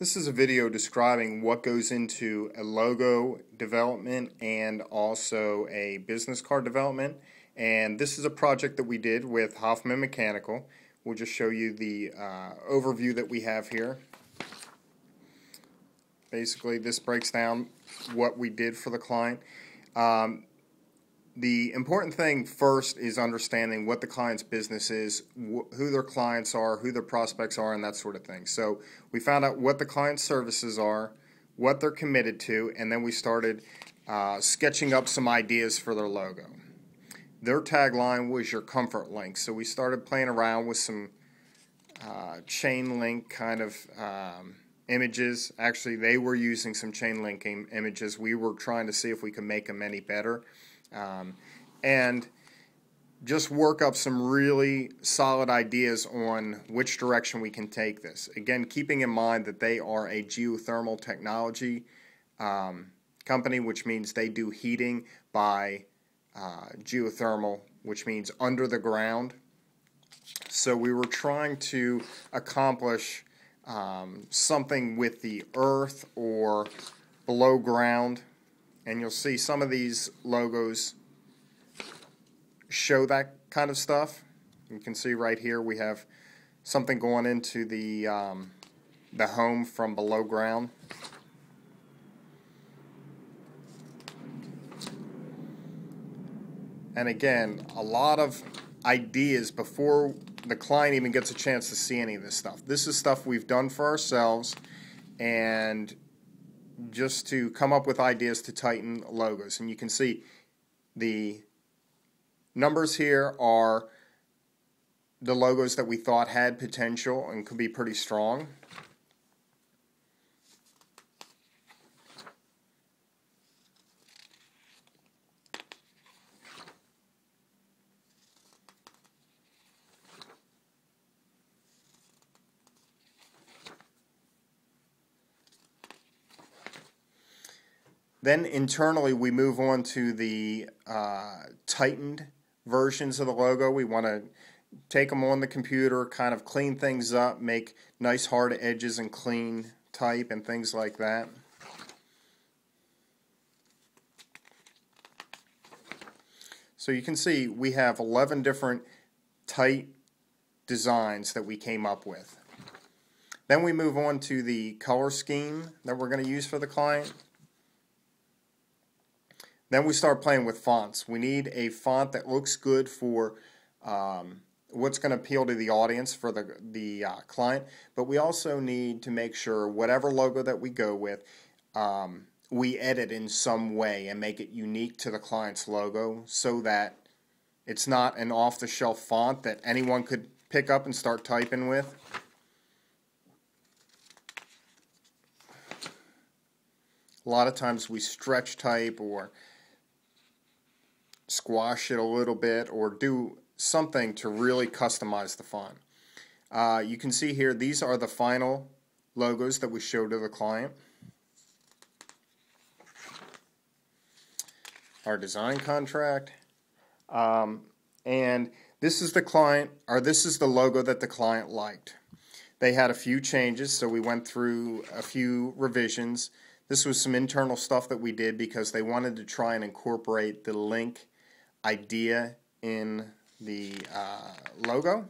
This is a video describing what goes into a logo development and also a business card development. And this is a project that we did with Hoffman Mechanical. We'll just show you the overview that we have here. Basically, this breaks down what we did for the client. The important thing first is understanding what the client's business is, who their clients are, who their prospects are, and that sort of thing. So we found out what the client's services are, what they're committed to, and then we started sketching up some ideas for their logo. Their tagline was your comfort link. So we started playing around with some chain link kind of images. Actually, they were using some chain linking images. We were trying to see if we could make them any better. And just work up some really solid ideas on which direction we can take this. Again, keeping in mind that they are a geothermal technology company, which means they do heating by geothermal, which means under the ground. So we were trying to accomplish something with the earth or below ground. And you'll see some of these logos show that kind of stuff. You can see right here we have something going into the home from below ground. And again, a lot of ideas before the client even gets a chance to see any of this stuff. This is stuff we've done for ourselves and just to come up with ideas to tighten logos. And you can see the numbers here are the logos that we thought had potential and could be pretty strong. Then internally we move on to the tightened versions of the logo. We want to take them on the computer, kind of clean things up, make nice hard edges and clean type and things like that. So you can see we have 11 different tight designs that we came up with. Then we move on to the color scheme that we're going to use for the client. Then we start playing with fonts. We need a font that looks good for what's going to appeal to the audience for the client. But we also need to make sure whatever logo that we go with, we edit in some way and make it unique to the client's logo so that it's not an off-the-shelf font that anyone could pick up and start typing with. A lot of times we stretch type or squash it a little bit or do something to really customize the font. You can see here these are the final logos that we show to the client. Our design contract. And this is the client, or this is the logo that the client liked. They had a few changes, so we went through a few revisions. This was some internal stuff that we did because they wanted to try and incorporate the link idea in the logo.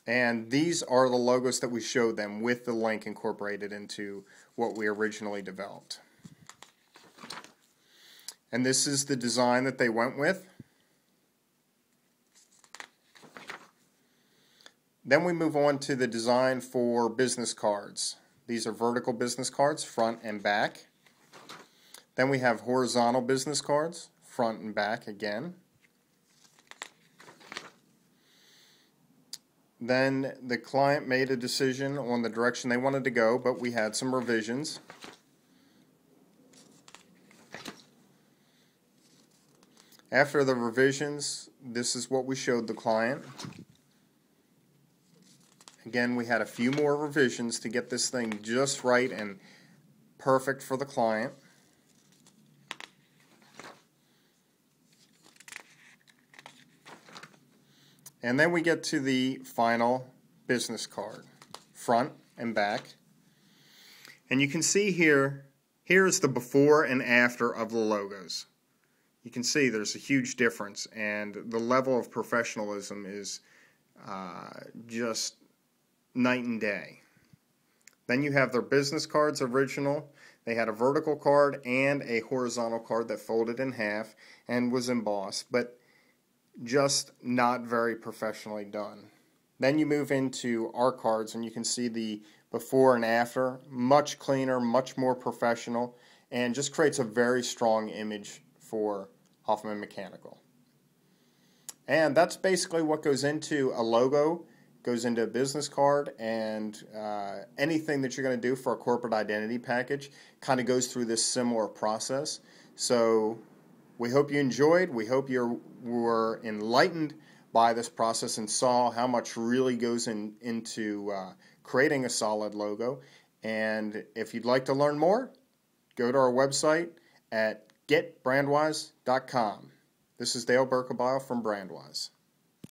And these are the logos that we showed them with the link incorporated into what we originally developed. And this is the design that they went with. Then we move on to the design for business cards. These are vertical business cards, front and back. Then we have horizontal business cards, front and back again. Then the client made a decision on the direction they wanted to go, but we had some revisions. After the revisions, this is what we showed the client. Again, we had a few more revisions to get this thing just right and perfect for the client. And then we get to the final business card, front and back. And you can see here's the before and after of the logos. You can see there's a huge difference, and the level of professionalism is just night and day. Then you have their business cards original. They had a vertical card and a horizontal card that folded in half and was embossed, but just not very professionally done. Then you move into our cards, and you can see the before and after, much cleaner, much more professional, and just creates a very strong image for Hoffman Mechanical. And that's basically what goes into a logo, goes into a business card, and anything that you're going to do for a corporate identity package kind of goes through this similar process. So we hope you enjoyed. We hope you were enlightened by this process and saw how much really goes into creating a solid logo. And if you'd like to learn more, go to our website at getbrandwise.com. This is Dale Berkebile from Brandwise.